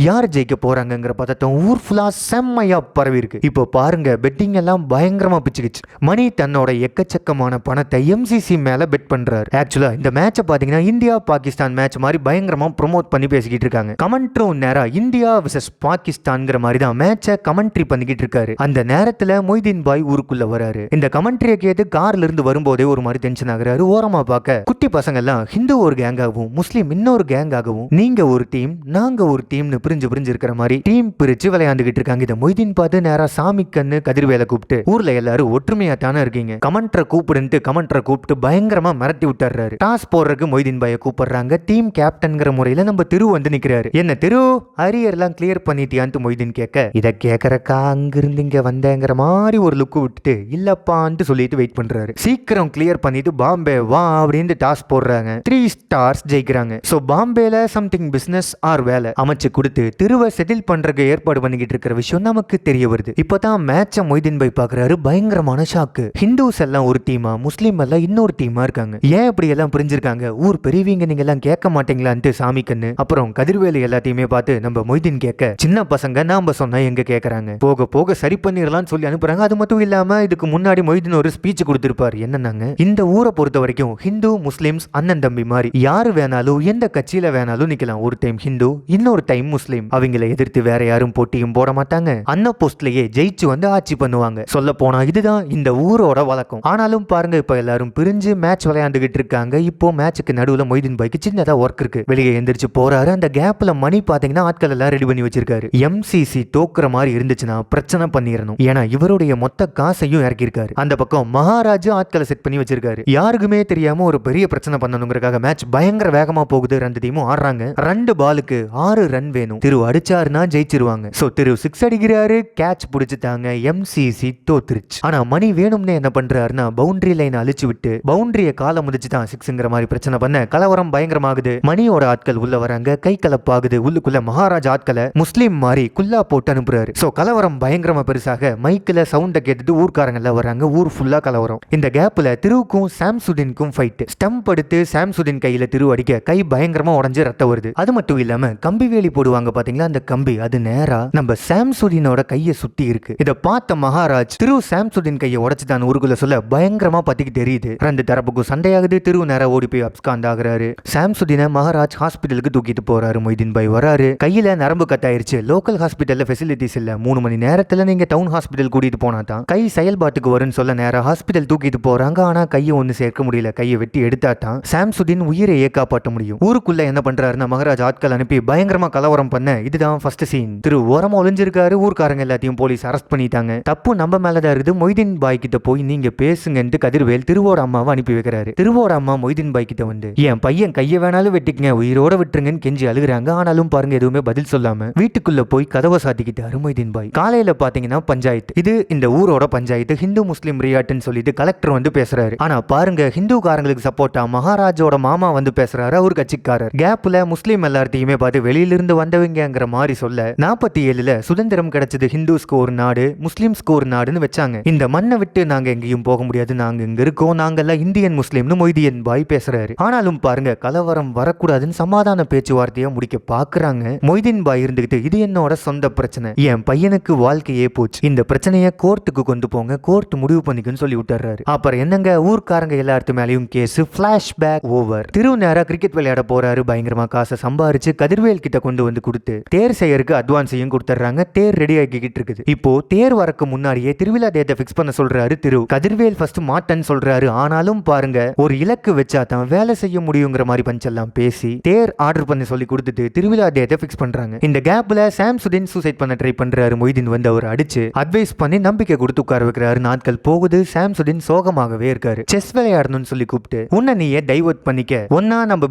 யார் ஜெயிக்க போறாங்கங்கிற பதட்டம் ஊர் ஃபுல்லா செம்மையா பரவி இருக்கு. இப்போ பாருங்க பெட்டிங் எல்லாம் பயங்கரமா பிச்சுக்கிச்சு. மணி தன்னோட எக்கச்சக்கமான பணத்தை MCC மேல பெட் பண்றாரு. ஆக்சுவலா இந்த மேட்சை பாத்தீங்கன்னா இந்தியா பாகிஸ்தான் மேட்ச் மாதிரி பயங்கரமா ப்ரோமோட் பண்ணி பேசிக்கிட்டு இருக்காங்க. கமெண்ட்ரோ நேரா இந்தியா விசஸ் பாகிஸ்தான்ங்கிற மாதிரி தான் மேட்சை கமெண்ட்ரி பண்ணிக்கிட்டு இருக்காரு. அந்த நேரத்துல மொய்தீன் பாய் ஊருக்குள்ள வராரு. இந்த கமெண்ட்ரியை கேட்டு கார்ல இருந்து வரும்போதே ஒரு மாதிரி டென்ஷன் ஆகுறாரு. ஓரமா பார்க்க குட்டி பசங்க எல்லாம் ஹிந்து ஒரு கேங்காகவும் முஸ்லீம் இன்னொரு கேங்காகவும் நீங்க ஒரு டீம் நாங்க ஒரு டீம்னு பிரிஞ்சு இருக்கிற மாதிரி டீம் பிரிச்சு விளையாண்டுகிட்டு இருக்காங்க. இதை மொய்தீன் பார்த்து நேரா சாமி கண்ணு கதிர்வேலை கூப்பிட்டு ஊர்ல எல்லாரும் ஒற்றுமையா தானே இருக்கீங்க, கமெண்ட்ரை கூப்பிட்டு பயங்கரமா மிரட்டி விட்டுறாரு. டாஸ் போடுறதுக்கு மொய்தீன் பாயை கூப்பிடுறாங்க. டீம் கேப்டன்ங்கிற முறையில நம்ம திரு வந்து நிக்கிறாரு. என்ன திரு அரியர் எல்லாம் கிளியர் பண்ணிட்டியான்னு மொய்தீன் கேட்க இதை கேட்கறக்கா அங்கிருந்து இங்க வந்தேங்கிற மாதிரி ஒரு லுக்கு விட்டுட்டு இல்லப்பான்ட்டு சொல்லிட்டு வெயிட் பண்றாரு. சீக்கிரம் கிளியர் பண்ணிட்டு பாம்பே வா அப்படின்னு டாஸ் போடுறாங்க. 3 ஸ்டார்ஸ் ஜெயிக்கிறாங்க. சோ பாம்பேல சம்திங் பிசினஸ் ஆர் வேலை அமைச்சு கொடுத்து திருவை செட்டில் பண்றதுக்கு ஏற்பாடு பண்ணிக்கிட்டு இருக்கிற விஷயம் நமக்கு தெரிய வருது. இப்பதான் மேட்ச மொய்தீன் பாய் பாக்குறாரு. பயங்கரமான ஷாக்கு. ஹிந்துஸ் எல்லாம் ஒரு டீமா முஸ்லீம் எல்லாம் இன்னொரு டீமா இருக்காங்க. ஏன் இப்படி எல்லாம் பிரிஞ்சிருக்காங்க? ஊர் பெரியவங்க நீங்க எல்லாம் கேட்க மாட்டீங்களான்ட்டு சாமி கண்ணு அப்புறம் கதிர்வேலு எல்லாத்தையுமே பார்த்து நம்ம மொய்தீன் கேட்க சின்ன பசங்க நாம சொன்னா எங்க கேக்குறாங்க, போக போக சரி பண்ணிடலாம்னு சொல்லி அனுப்புறாங்க. அது மட்டும் இல்லாம இதுக்கு முன்னாடி மொய்தீன் ஒரு ஸ்பீச் கொடுத்திருப்பாரு. என்னன்னாங்க, இந்த ஊரை பொறுத்த வரைக்கும் ஹிந்து முஸ்லிம்ஸ் அண்ணன் தம்பி மாதிரி யாரு வேணாலும் எந்த கட்சியில வேணாலும் நிக்கலாம். ஒரு டைம் ஹிந்து இன்னொரு டைம் முஸ்லீம். அவங்களை எதிர்த்து வேற யாரும் போட்டியும் போட மாட்டாங்க. அண்ணன் போஸ்ட்லயே ஜெயிச்சு வந்து ஆட்சி பண்ணுவாங்க. சொல்ல போனா இதுதான் இந்த ஊரோட வழக்கம். ஆனாலும் பாருங்க இப்ப எல்லாரும் பிரிஞ்சு மேட்ச் விளையாண்டுகிட்டு இருக்காங்க. இப்போ மேட்சுக்கு நடுவுல மொய்தீன் பாய்க்கு சின்னதா ஒர்க் இருக்கு. வெளியே எந்திரிச்சு போறாரு. அந்த கேப்ல மணி பாத்தீங்கன்னா ஆட்கள் எல்லாம் ரெடி பண்ணி வச்சிருக்காரு. MCC தோக்குற மாதிரி இருந்துச்சுன்னா பிரச்சனை பண்ணிடணும். ஏன்னா இவருடைய மொத்த காசையும் இறக்கிருக்காரு. அந்த பக்கம் மகாராஜா ஆட்களை செட் பண்ணி வச்சிருக்காரு. யாருக்குமே தெரியாம ஒரு பெரிய பிரச்சனை பண்ணணுங்கிறதுக்காக மேட்ச் பயங்கர வேகமா போகுது. 2 டீமும் ஆடுறாங்க. 2 பாலுக்கு 6 ரன் வேணும். திரு அடிச்சாருன்னா ஜெயிச்சிருவாங்க. சோ திரு 6 அடிக்கிறாரு. கேட்ச் பிடிச்சிட்டாங்க. MCC தோத்துருச்சு. ஆனா மணி வேணும்னே என்ன பண்றாருன்னா பவுண்டரி லைன் அழிச்சு விட்டு பவுண்டரிய கால முதிச்சு தான் 6ங்கிற மாதிரி பிரச்சனை பண்ண கலவரம் பயங்கரமாகுது. மணியோட ஆட்கள் உள்ள வராங்க. கை கலப்பாகுது. உள்ளுக்குள்ள மகாராஜா ஆட்களை முஸ்லீம் மாதிரி குல்லா போட்டு அனுப்புறாரு. சோ கலவரம் பயங்கரமா பெருசாக மைக்ல சவுண்ட கேட்டுட்டு ஊர்க்காரங்க எல்லாம் வராங்க. ஊர் ஃபுல்லா கலவரம். இந்த கேப்ல திருவுக்கும் சாம்சுதீனுக்கும் ஃபைட். ஸ்டம்ப் எடுத்து சாம்சுதீன் கையில திரு அடிக்க கை பயங்கரமா உடைஞ்சு ரத்தம் வருது. அது மட்டும் இல்லாம கம்பி வேலி போடுவாங்க பாத்தீங்களா, அந்த கம்பி அது நேரா நம்ம சாம்சுதீனோட கையை சுத்தி இருக்கு. இத பார்த்த மகாராஜ் திரு சாம்சுதீன் கையை உடைச்சுதான் ஊருக்குள்ள சொல்ல பயங்கரமா பத்திக்கு தெரியுது. 2 தரப்புக்கும் சண்டையாகுது. திரு நேரா ஓடி போய் அப்ஸ்காண்ட் ஆகுறாரு. சாம்சுதீனை மகாராஜ் ஹாஸ்பிட்டலுக்கு தூக்கிட்டு போறாரு. மொய்தீன் பாய் வராரு. கையில நரம்பு கட்டாயிருச்சு. லோக்கல் ஹாஸ்பிட்டல்ல ஃபெசிலிட்டிஸ் இல்ல. 3 மணி நேரத்துல நீங்க டவுன் ஹாஸ்பிட்டல் கூட்டிட்டு போனா தான் கை செயல்பாட்டுக்கு வரும்னு சொல்ல நேரா ஹாஸ்பிட்டல் தூக்கிட்டு போறாங்க. ஆனா கையை ஒண்ணு சேர்க்க முடியல. கையை வெட்டி எடுத்தா தான் சாம்சுதீன் உயிரையே காப்பாற்ற முடியும். ஊருக்குள்ள என்ன பண்றாருன்னா மகாராஜ் ஆட்கள் அனுப்பி பயங்கரமா கலவரம் பண்ண இதுதான் ஃபர்ஸ்ட் சீன். திரு ஓரமா ஒளிஞ்சிருக்காரு. ஊர்க்காரங்க எல்லாத்தையும் போலீஸ் அரெஸ்ட் பண்ணிட்டாங்க. தப்பு நம்ம மேலதான் இருக்குது. மொய்தீன் பாய் கிட்ட போய் நீங்க பேசுங்கன்ட்டு கதிர்வேல் திருவோட அம்மாவை அனுப்பி வைக்கிறாரு. திருவோட அம்மா மொய்தீன் பாய் கிட்ட வந்து என் பையன் கையை வேணாலும் வெட்டிக்கங்க உயிரோட விட்டுருங்கன்னு கெஞ்சி அழுகுறாங்க. ஆனாலும் பாருங்க எதுவுமே பதில் சொல்லாம வீட்டுக்குள்ள போய் கதவை சாத்திக்கிட்டாரு மொய்தீன் பாய். காலையில பாத்தீங்கன்னா பஞ்சாயத்து. இது இந்த ஊரோட பஞ்சாயத்து. ஹிந்து முஸ்லீம் ரியாட்டுன்னு சொல்லிட்டு கலெக்டர் வந்து பேசுறாரு. ஆனா பாருங்க ஹிந்துக்காரங்களுக்கு சப்போர்ட்டா மகாராஜோட மாமா வந்து பேசுறாரு. அவர் கட்சிக்காரர். கேப்ல முஸ்லீம் எல்லாத்தையுமே பார்த்து வெளியிலிருந்து வந்தவங்கிற மாதிரி சொல்ல 47ல சுதந்திரம் கிடைச்சது. ஹிந்துஸ்க்கு ஒரு நாடு முஸ்லிம்ஸ்க்கு ஒரு நாடுன்னு வச்சாங்க. இந்த மண்ணை விட்டு நாங்க எங்கேயும் போக முடியாது. நாங்க இங்க இருக்கோம். நாங்கெல்லாம் இந்தியன் முஸ்லீம்னு மொய்தீன் பாய் பேசுறாரு. ஆனாலும் பாருங்க கலவரம் வரக்கூடாதுன்னு சமாதான பேச்சுவார்த்தையை முடிக்க பாக்குறாங்க. மொய்தீன் பாய் இருந்துகிட்டு இது என்னோட சொந்த பிரச்சனை. என் பையனுக்கு வாழ்க்கையே போச்சு. இந்த பிரச்சனையை கோர்ட்டுக்கு கொண்டு போங்க. கோர்ட் முடிவு பண்ணிக்குன்னு சொல்லி விட்டுறாரு. அப்புறம் என்னங்க ஊர்க்காரங்க எல்லாத்து மேலயும் கேஸ். Flashback over. திரு நேரா கிரிக்கெட் விளையாட போறாரு. பயங்கரமா காசை சம்பாரிச்சு கதிர்வேல் கிட்ட கொண்டு வந்து கொடுத்து தேர் செய்யறதுக்கு அட்வான்ஸையும் கொடுத்துறாங்க. தேர் ரெடி ஆகிக்கிட்டு இருக்குது. இப்போ தேர் வரக்கு முன்னாடியே திருவிழா டேட்டை பிக்ஸ் பண்ண சொல்றாரு திரு. கதிர்வேல் ஃபர்ஸ்ட் மாட்டேன்னு சொல்றாரு. ஆனாலும் பாருங்க ஒரு இலக்கு வச்சா தான் வேலை செய்ய முடியுங்கிற மாதிரி பஞ்செல்லாம் பேசி தேர் ஆர்டர் பண்ணி சொல்லி கொடுத்துட்டு திருவிழா டேட்டை பிக்ஸ் பண்றாங்க. இந்த கேப்ல சாம்சுதீன் சூசைட் பண்ண ட்ரை பண்றாரு. மொய்தீன் வந்து அவர் அடிச்சு அட்வைஸ் பண்ணி நம்பிக்கை கொடுத்து உட்கார வைக்கிறாரு. நாட்கள் போகுது. சாம்சுதீன் சோகமாகவே இருக்காரு. செஸ் விளையாடணும்னு சொல்லி கூப்பிட்டு உன்னை நீயே டைவர்ட் பண்ணிக்க. ஒன்னா நம்ம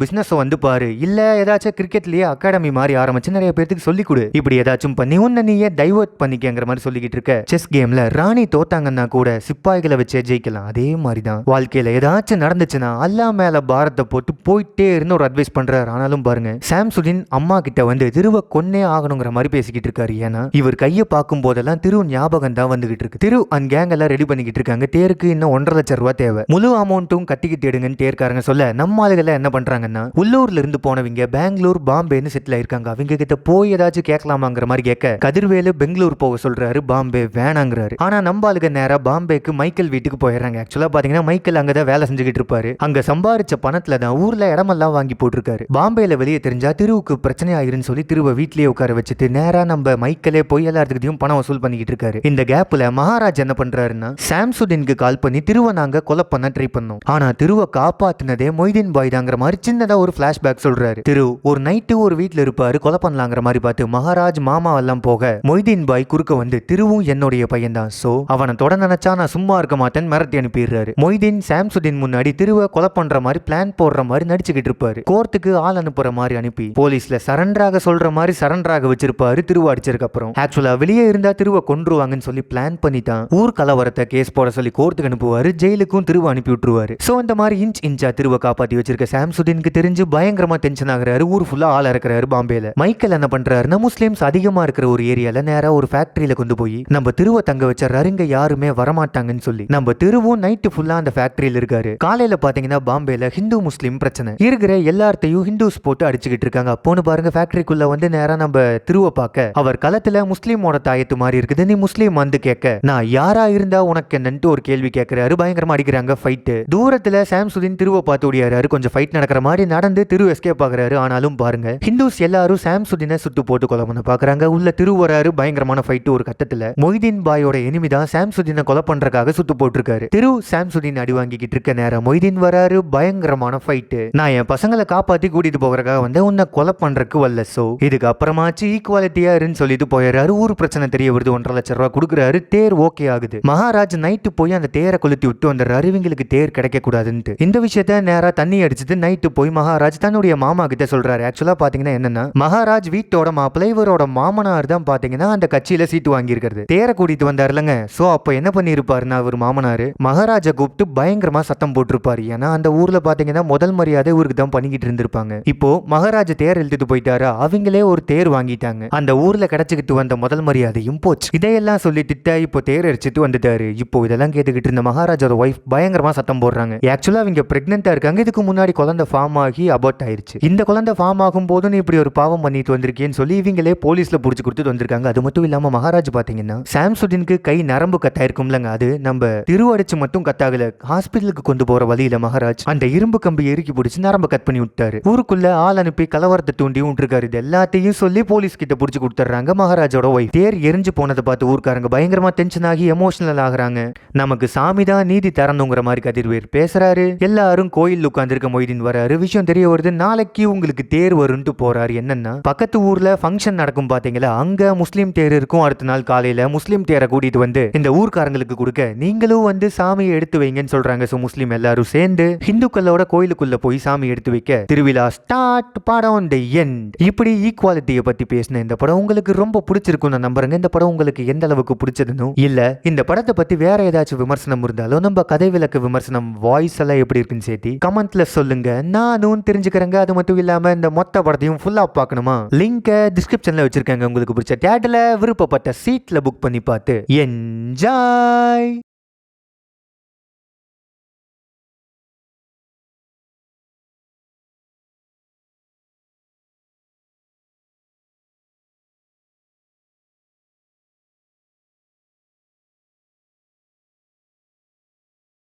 பிசினஸ் வந்து பாரு. இல்ல ஏதாச்சும் கிரிக்கெட்லயே அகாடமி மாதிரி ஆரம்பிச்சு நிறைய பேருக்கு சொல்லி கொடு. இப்படி ஏதாச்சும் பண்ணி உன்னை நீயே டைவர்ட் பண்ணிக்கங்கிற மாதிரி சொல்லிக்கிட்டு இருக்க. செஸ் கேம்ல ராணி தோத்தாங்கன்னா கூட சிப்பாய்களை வச்சே ஜெயிக்கலாம். அதே மாதிரிதான் வாழ்க்கையில ஏதாச்சும் நடந்துச்சுன்னா அல்லா மேல பாரத்தை போட்டு போயிட்டே இருந்து ஒரு அட்வைஸ் பண்றாரு. ஆனாலும் பாருங்க சாம்சுதீன் அம்மா கிட்ட வந்து திருவ கொன்னே ஆகணுங்கிற மாதிரி பேசிக்கிட்டு இருக்காரு. ஏன்னா இவர் கையை பார்க்கும் போதெல்லாம் திரு வெறும் ஞாபகம் தான் வந்துகிட்டு இருக்கு. திரு அண்ட் கேங் எல்லாம் ரெடி பண்ணிக்கிட்டு இருக்காங்க. தேருக்கு இன்னும் 1.5 லட்சம் ரூபாய் தேவை. முழு அமௌண்ட்டும் கட்டிக்கிட்டு எடுங்கன்னு தேர்க்காரங்க சொல்ல நம்ம ஆளுகள் என்ன பண்றாங்கன்னா உள்ளூர்ல இருந்து போனவங்க பெங்களூர் பாம்பேன்னு செட்டில் ஆயிருக்காங்க. அவங்க கிட்ட போய் ஏதாச்சும் கேட்கலாமாங்கிற மாதிரி கேட்க கதிர்வேலு பெங்களூர் போக சொல்றாரு, பாம்பே வேணாங்கிறாரு. ஆனா நம்ம ஆளுங்க நேரா பாம்பேக்கு மைக்கேல் வீட்டுக்கு போயிடுறாங்க. ஆக்சுவலா பாத்தீங்கன்னா மைக்கேல் அங்கதான் வேலை செஞ்சுக்கிட்டு இருப்பாரு. அங்க சம்பாரிச்ச பணத்துல தான் ஊர்ல இடமெல்லாம் வாங்கி போட்டிருக்காரு. பாம்பேல வெளியே தெரிஞ்சா திருவுக்கு பிரச்சனை ஆயிருன்னு சொல்லி திருவை வீட்லயே உட்கார வச்சுட்டு நேரா நம்ம மைக்கேலே போய் எல்லாத்துக்கிட்டையும் பணம் வசூல் பண்ணிக்கிட்டு இருக்காரு. இந்த கேப்ல மகாராஜ் என்ன பண்றாருன்னா சாம்சுதீனுக்கு கால் பண்ணி திருவை நாங்க கொலை பண்ண ட்ரை பண்ணோம். ஆனா திருவை காப்பாத்தினதே மொய்தீன் பாய் தாங்கிற மாதிரி சின்னதா ஒரு பிளாஷ்பேக் சொல்றாரு. திரு ஒரு நைட்டு ஒரு வீட்டுல இருப்பாரு, கொலை பண்ணலாங்கிற மாதிரி பார்த்து மகாராஜ் மாமா எல்லாம் போக மொய்தீன் பாய் குறுக்க வந்து திருவும் என்னுடைய பையன் தான், சோ அவனை தொட நினைச்சா நான் சும்மா இருக்க மாட்டேன் மிரட்டி அனுப்பிடுறாரு. மொய்தீன் சாம்சுதீன் முன்னாடி திருவை கொலை பண்ற மாதிரி பிளான் போடுற மாதிரி நடிச்சுக்கிட்டு இருப்பாரு. கோர்ட்டுக்கு ஆள் அனுப்புற மாதிரி அனுப்பி போலீஸ்ல சரண்டராக சொல்ற மாதிரி சரண்டராக வச்சிருப்பாரு. திருவ அடிச்சதுக்கு அப்புறம் ஆக்சுவலா வெளியே இருந்தா திருவ கொன்றுவாங்கன்னு சொல்லி பிளான் பண்ணி தான் ஊர் கலவரத்தை கேஸ் போட சொல்லி கோர்ட்டுக்கு அனுப்புவாரு. ஜெயிலுக்கும் திருவ அனுப்பி விட்டுருவாரு. சோ இந்த மாதிரி இன்ச்சா திருவ காப்பாத்தி வச்சிருக்க சாம்சுதீனுக்கு தெரிஞ்சு பயங்கரமா டென்ஷன் ஆகுறாரு. ஊர் ஃபுல்லா ஆள் இறக்குறாரு பாம்பேல. மைக்கேல் என்ன பண்றாருன்னா முஸ்லிம்ஸ் அதிகமா இருக்கிற ஒரு ஏரியால நேரா ஒரு ஃபேக்டரியில கொண்டு போய் நம்ம திருவ தங்க வச்சாரு. இங்க யாருமே வரமாட்டாங்கன்னு சொல்லி நம்ம திருவும் நைட்டு ஃபுல்லா அந்த ஃபேக்டரியில இருக்காரு. காலையில பாத்தீங்கன்னா பாம்பேல ஹிந்து முஸ்லிம் பிரச்சனை இருக்கிற எல்லார்த்தையும் ஹிந்துஸ் போட்டு அடிச்சுக்கிட்டு இருக்காங்க. அப்போன்னு பாருங்க ஃபேக்டரிக்குள்ள வந்து நேரா நம்ம திருவ பார்க்க அவர் களத்துல முஸ்லீமோட தாயத்து மாதிரி இருக்குது. நீ முஸ்லீம் வந்து கேட்க நான் யாரா இருந்தா உனக்கு என்னன்ட்டு ஒரு கேள்வி கேட்கிறாரு. பயங்கரமா அடிக்கிறாங்க ஃபைட். தூரத்துல சாம்சுதீன் திருவ பார்த்து ஓடியாரு. கொஞ்சம் ஃபைட் நடக்கிற மாதிரி நடந்து திரு எஸ்கேப் ஆகுறாரு. ஆனாலும் பாருங்க ஹிந்துஸ் எல்லாரும் சாம்சுதீனை சுட்டு போட்டு கொலை பண்ண பாக்குறாங்க. உள்ள திரு வராரு. பயங்கரமான ஃபைட். ஒரு கட்டத்துல மொய்தீன் பாயோட எனிமி தான் சாம்சுதீனை கொலை பண்றதுக்காக சுட்டு போட்டிருக்காரு. திரு சாம்சுதீன் அடி வாங்கிக்கிட்டு இருக்க நேரம் மொய்தீன் வராரு. பயங்கரமான ஃபைட். நான் என் பசங்களை காப்பாத்தி கூட்டிட்டு போகிறதுக்காக வந்து உன்னை கொலை பண்றதுக்கு வரல, சோ இதுக்கு அப்புறமாச்சு ஈக்குவாலிட்டியா இருன்னு சொல்லிட்டு போயிடுறாரு. ஊர் பிரச்சனை தெரிய வருது. 1.5 லட்சம் ரூபாய் கொடுக்குறாரு. தேர் ஓகே ஆகுது. மகாராஜ் நைட்டு போய் அந்த தேரை கொளுத்தி விட்டு வந்துடுறாரு. இவங்களுக்கு தேர் கிடைக்க கூடாதுன்ட்டு. இந்த விஷயத்த நேரா தண்ணி அடிச்சுட்டு நைட்டு போய் மகாராஜ் தன்னுடைய மாமா கிட்ட சொல்றாரு. ஆக்சுவலா பாத்தீங்கன்னா என்னன்னா மகாராஜ் வீட்டோட மாப்பிள்ளை இவரோட மாமனார் தான் பாத்தீங்கன்னா அந்த கட்சியில சீட்டு வாங்கியிருக்கிறது. தேரை கூட்டிட்டு வந்தாருலங்க. சோ அப்ப என்ன பண்ணிருப்பாருன்னா அவர் மாமனாரு மகாராஜா கூப்பிட்டு பயங்கரமா சத்தம் போட்டிருப்பாரு. ஏன்னா அந்த ஊர்ல பாத்தீங்கன்னா முதல் மரியாதை ஊருக்கு தான் பண்ணிக்கிட்டு இருந்திருப்பாங்க. இப்போ மகாராஜ தேர் எழுதிட்டு போயிட்டாரு. அவங்களே ஒரு தேர் வாங்கிட்டாங்க. அந்த ஊர்ல கிடைச்சிக்கிட்டு வந்த முதல் மரியாதையும் போச்சு. இதையெல்லாம் சொல்லிட்டு இப்போ தேர் அடிச்சுட்டு வந்துட்டாரு. இப்போ இதெல்லாம் கேட்டுக்கிட்டு இருந்த மகாராஜோட ஒய்ஃப் பயங்கரமா சத்தம் போடுறாங்க. ஆக்சுவலா அவங்க பிரெக்னெண்டா இருக்காங்க. இதுக்கு முன்னாடி குழந்தை ஃபார்ம் ஆகி அபார்ட் ஆயிருச்சு. இந்த குழந்தை ஃபார்ம் ஆகும் போது நீ இப்படி ஒரு பாவம் பண்ணிட்டு வந்திருக்கேன்னு சொல்லி இவங்களே போலீஸ்ல புடிச்சு கொடுத்துட்டு வந்திருக்காங்க. அது மட்டும் இல்லாம மகாராஜ் பாத்தீங்கன்னா சாம்சுதீனுக்கு கை நரம்பு கட்டாயிருக்கும்லங்க. அது நம்ம திருவடிச்சு மட்டும் கத்தாகல. ஹாஸ்பிட்டலுக்கு கொண்டு போற வழியில மகாராஜ் அந்த இரும்பு கம்பி எருக்கி பிடிச்சு நரம்பு கட் பண்ணி விட்டாரு. ஊருக்குள்ள ஆள் அனுப்பி கலவரத்தை தூண்டி விட்டுருக்காரு. இது எல்லாத்தையும் சொல்லி போலீஸ் கிட்ட புடிச்சு கொடுத்துறாங்க மகாராஜோட ஒய்ஃப். தேர் எரிஞ்சு போனதை பார்த்து ஊர்க்காரங்க பயங்கரமா டென்ஷன் ஆகி எமோஷனல் ஆகுறாங்க. நமக்கு சாமி தான் நீதி தரணுங்கிற மாதிரி கதிர்வேர் பேசுறாரு. எல்லாரும் கோயில் உட்கார்ந்திருக்க மொய்தீன் வராரு. விஷயம் தெரிய வருது. நாளைக்கு உங்களுக்கு தேர் வரும்னு போறாரு. என்னன்னா பக்கத்து ஊர்ல ஃபங்க்ஷன் நடக்கும் பாத்தீங்களா, அங்க முஸ்லீம் தேர் இருக்கும். அடுத்த நாள் காலையில முஸ்லீம் தேரை கூட்டிட்டு வந்து இந்த ஊர்க்காரங்களுக்கு கொடுக்க நீங்களும் வந்து சாமியை எடுத்து வைங்கன்னு சொல்றாங்க. சோ முஸ்லீம் எல்லாரும் சேர்ந்து ஹிந்துக்களோட கோயிலுக்குள்ள போய் சாமி எடுத்து வைக்க திருவிழா ஸ்டார்ட். படம் தி எண்ட். இப்படி ஈக்குவாலிட்டியை பத்தி பேசின இந்த படம் உங்களுக்கு ரொம்ப பிடிச்சிருக்கும் நான் நம்புறேங்க. இந்த படம் உங்களுக்கு எந்த அளவுக்கு பிடிச்சதுன்னு இல்ல இந்த படத்தை பத்தி வேற ஏதாச்சும் விமர்சனம் இருந்தாலும் நம்ம கதை விளக்க விமர்சனம் வாய்ஸ் எல்லாம் எப்படி இருக்குன்னு சேர்த்து கமெண்ட்ல சொல்லுங்க. நானும் தெரிஞ்சுக்கிறேங்க. அது மட்டும் இல்லாம இந்த மொத்த படத்தையும் ஃபுல்லா பார்க்கணுமா, லிங்க் டிஸ்கிரிப்ஷன்ல வச்சிருக்காங்க. உங்களுக்கு பிடிச்ச தியேட்டர்ல விருப்பப்பட்ட சீட்ல புக் பண்ணி பார்த்து என்ஜாய்.